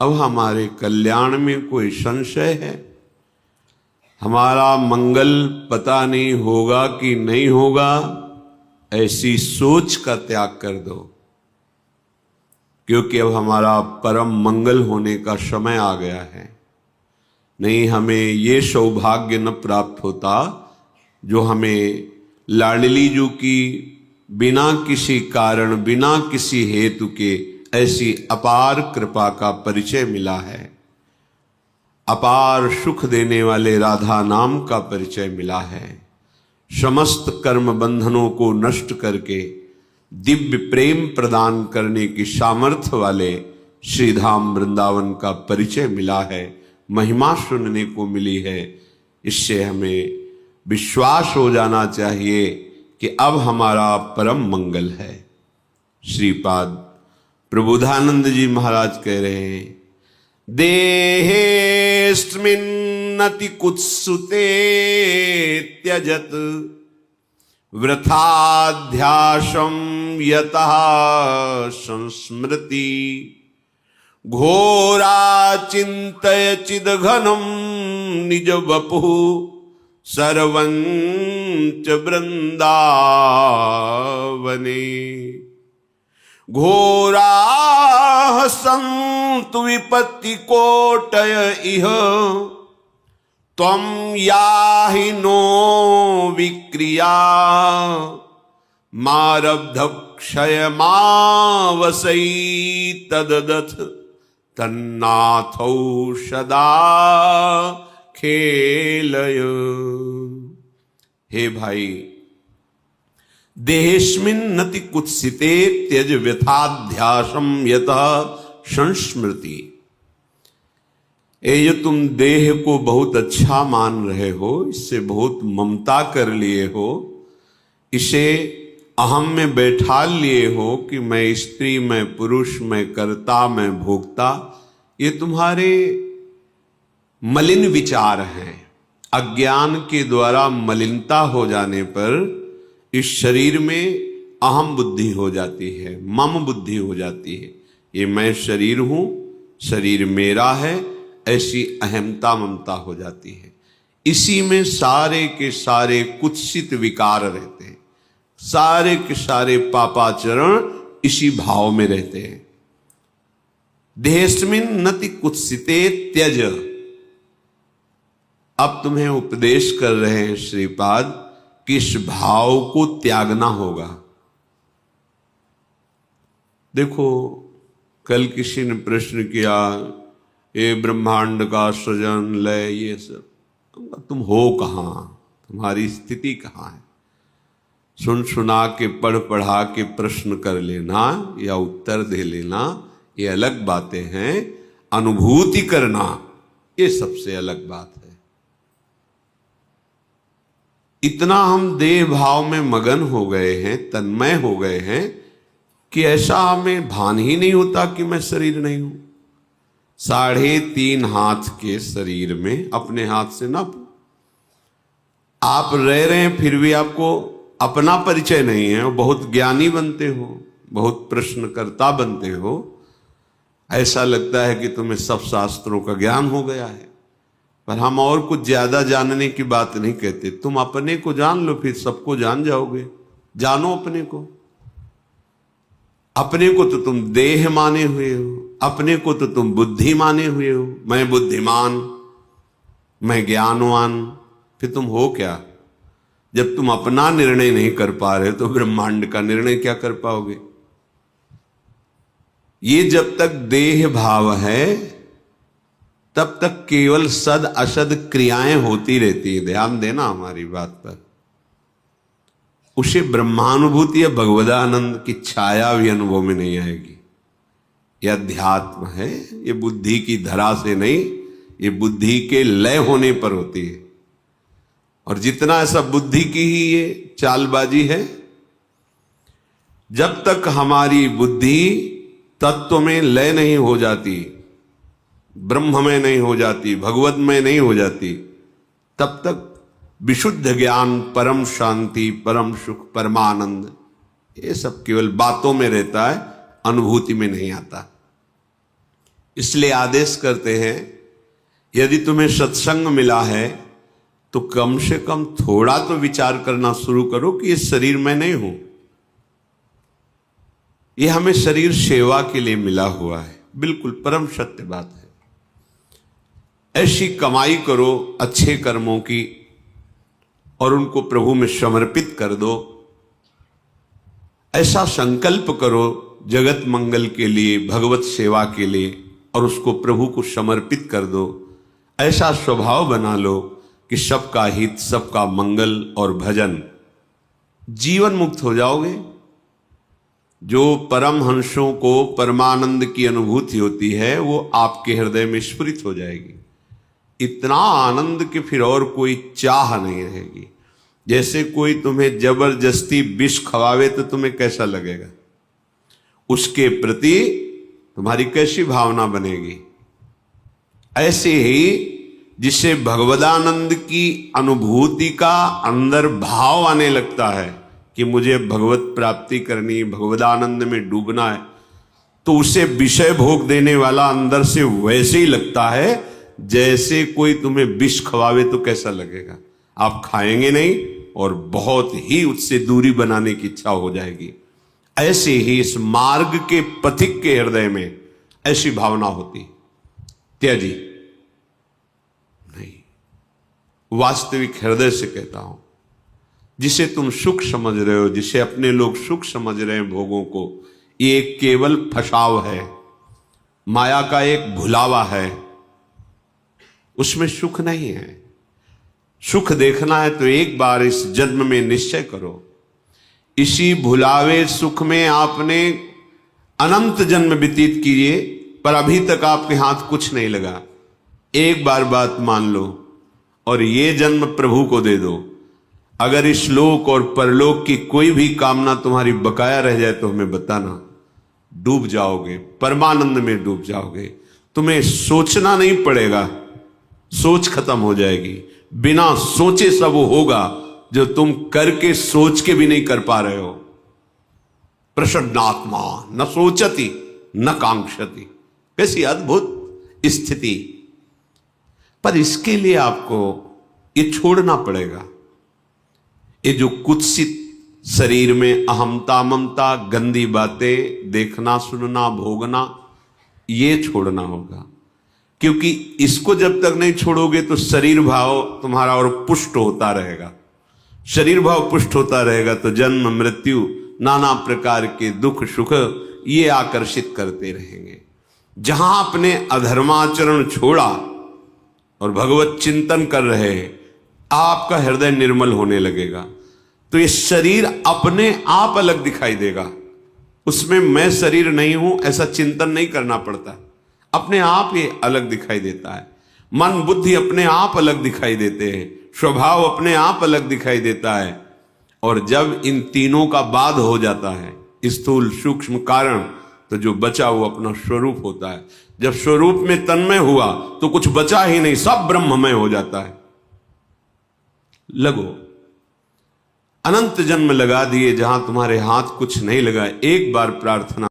अब हमारे कल्याण में कोई संशय है, हमारा मंगल पता नहीं होगा कि नहीं होगा, ऐसी सोच का त्याग कर दो, क्योंकि अब हमारा परम मंगल होने का समय आ गया है। नहीं, हमें ये सौभाग्य न प्राप्त होता जो हमें लाडली जी की बिना किसी कारण, बिना किसी हेतु के ऐसी अपार कृपा का परिचय मिला है, अपार सुख देने वाले राधा नाम का परिचय मिला है, समस्त कर्म बंधनों को नष्ट करके दिव्य प्रेम प्रदान करने की सामर्थ्य वाले श्रीधाम वृंदावन का परिचय मिला है, महिमा सुनने को मिली है। इससे हमें विश्वास हो जाना चाहिए कि अब हमारा परम मंगल है। श्रीपाद प्रबोधानंद जी महाराज कह रहे हैं, देहेस्मिन्नति कुत्सुते त्यजत वृथाध्यासं यतः संस्मृति घोरा चिंतय चिदघनम निज वपुः सर्वंच वृंदावने घोराः सन्तु विपत्ति कोटय इह त्वं याहि नो विक्रिया मारब्ध क्षयमावसै तददथ तन्नाथौ सदा खेलय। हे भाई, देहेस्मिन् नति कुत्सिते त्यज व्यथाध्यासम यतः संस्मृति। ये जो तुम देह को बहुत अच्छा मान रहे हो, इससे बहुत ममता कर लिए हो, इसे अहम में बैठा लिए हो कि मैं स्त्री, मैं पुरुष, मैं कर्ता, मैं भोक्ता, ये तुम्हारे मलिन विचार हैं। अज्ञान के द्वारा मलिनता हो जाने पर इस शरीर में अहम बुद्धि हो जाती है, मम बुद्धि हो जाती है। ये मैं शरीर हूं, शरीर मेरा है, ऐसी अहमता ममता हो जाती है। इसी में सारे के सारे कुत्सित विकार रहते हैं, सारे के सारे पापाचरण इसी भाव में रहते हैं। देहेस्मिन् नति कुत्सिते त्यज। अब तुम्हें उपदेश कर रहे हैं श्रीपाद कि इस भाव को त्यागना होगा। देखो, कल किसी ने प्रश्न किया, ये ब्रह्मांड का सृजन, लय, ये सब, तुम हो कहां, तुम्हारी स्थिति कहां है? सुन सुना के, पढ़ पढ़ा के प्रश्न कर लेना या उत्तर दे लेना, ये अलग बातें हैं। अनुभूति करना, ये सबसे अलग बात है। इतना हम देह भाव में मगन हो गए हैं, तन्मय हो गए हैं कि ऐसा हमें भान ही नहीं होता कि मैं शरीर नहीं हूं। 3.5 हाथ के शरीर में अपने हाथ से ना आप रह रहे हैं, फिर भी आपको अपना परिचय नहीं है। बहुत ज्ञानी बनते हो, बहुत प्रश्नकर्ता बनते हो, ऐसा लगता है कि तुम्हें सब शास्त्रों का ज्ञान हो गया है। पर हम और कुछ ज्यादा जानने की बात नहीं कहते। तुम अपने को जान लो, फिर सबको जान जाओगे। जानो अपने को। अपने को तो तुम देह माने हुए हो, अपने को तो तुम बुद्धि माने हुए हो। मैं बुद्धिमान, मैं ज्ञानवान, फिर तुम हो क्या? जब तुम अपना निर्णय नहीं कर पा रहे तो ब्रह्मांड का निर्णय क्या कर पाओगे? ये जब तक देह भाव है तब तक केवल सद असद क्रियाएं होती रहती है। ध्यान देना हमारी बात पर। उसे ब्रह्मानुभूति या भगवदानंद की छाया भी अनुभव में नहीं आएगी। यह अध्यात्म है, ये बुद्धि की धरा से नहीं, ये बुद्धि के लय होने पर होती है। और जितना ऐसा बुद्धि की ही ये चालबाजी है, जब तक हमारी बुद्धि तत्व में लय नहीं हो जाती, ब्रह्म में नहीं हो जाती, भगवत में नहीं हो जाती, तब तक विशुद्ध ज्ञान, परम शांति, परम सुख, परमानंद, ये सब केवल बातों में रहता है, अनुभूति में नहीं आता। इसलिए आदेश करते हैं, यदि तुम्हें सत्संग मिला है तो कम से कम थोड़ा तो विचार करना शुरू करो कि ये शरीर मैं नहीं हूं, ये हमें शरीर सेवा के लिए मिला हुआ है। बिल्कुल परम सत्य बात है। ऐसी कमाई करो अच्छे कर्मों की और उनको प्रभु में समर्पित कर दो। ऐसा संकल्प करो जगत मंगल के लिए, भगवत सेवा के लिए, और उसको प्रभु को समर्पित कर दो। ऐसा स्वभाव बना लो कि सबका हित, सबका मंगल और भजन, जीवन मुक्त हो जाओगे। जो परमहंसों को परमानंद की अनुभूति होती है वो आपके हृदय में स्फुरित हो जाएगी। इतना आनंद कि फिर और कोई चाह नहीं रहेगी। जैसे कोई तुम्हें जबरदस्ती विष खवावे तो तुम्हें कैसा लगेगा, उसके प्रति तुम्हारी कैसी भावना बनेगी। ऐसे ही जिसे भगवदानंद की अनुभूति का अंदर भाव आने लगता है कि मुझे भगवत प्राप्ति करनी, भगवदानंद में डूबना है, तो उसे विषय भोग देने वाला अंदर से वैसे ही लगता है जैसे कोई तुम्हें विष खवावे तो कैसा लगेगा। आप खाएंगे नहीं और बहुत ही उससे दूरी बनाने की इच्छा हो जाएगी। ऐसे ही इस मार्ग के पथिक के हृदय में ऐसी भावना होती, त्याजी नहीं। वास्तविक हृदय से कहता हूं, जिसे तुम सुख समझ रहे हो, जिसे अपने लोग सुख समझ रहे हैं भोगों को, ये केवल फसाव है, माया का एक भुलावा है, उसमें सुख नहीं है। सुख देखना है तो एक बार इस जन्म में निश्चय करो। इसी भुलावे सुख में आपने अनंत जन्म व्यतीत किए, पर अभी तक आपके हाथ कुछ नहीं लगा। एक बार बात मान लो और ये जन्म प्रभु को दे दो। अगर इस लोक और परलोक की कोई भी कामना तुम्हारी बकाया रह जाए तो हमें बताना, डूब जाओगे, परमानंद में डूब जाओगे। तुम्हें सोचना नहीं पड़ेगा, सोच खत्म हो जाएगी। बिना सोचे सब होगा जो तुम करके सोच के भी नहीं कर पा रहे हो। प्रसन्नात्मा न सोचती न कांक्षती, कैसी अद्भुत स्थिति। पर इसके लिए आपको ये छोड़ना पड़ेगा। ये जो कुत्सित शरीर में अहमता, ममता, गंदी बातें देखना, सुनना, भोगना, ये छोड़ना होगा। क्योंकि इसको जब तक नहीं छोड़ोगे तो शरीर भाव तुम्हारा और पुष्ट होता रहेगा। शरीर भाव पुष्ट होता रहेगा तो जन्म, मृत्यु, नाना प्रकार के दुख सुख ये आकर्षित करते रहेंगे। जहां आपने अधर्माचरण छोड़ा और भगवत चिंतन कर रहे हैं, आपका हृदय निर्मल होने लगेगा। तो ये शरीर अपने आप अलग दिखाई देगा। उसमें मैं शरीर नहीं हूं ऐसा चिंतन नहीं करना पड़ता, अपने आप ये अलग दिखाई देता है। मन बुद्धि अपने आप अलग दिखाई देते हैं, स्वभाव अपने आप अलग दिखाई देता है। और जब इन तीनों का बाध हो जाता है, स्थूल सूक्ष्म कारण, तो जो बचा वो अपना स्वरूप होता है। जब स्वरूप में तन्मय हुआ तो कुछ बचा ही नहीं, सब ब्रह्ममय हो जाता है। लगो, अनंत जन्म लगा दिए जहां तुम्हारे हाथ कुछ नहीं लगा। एक बार प्रार्थना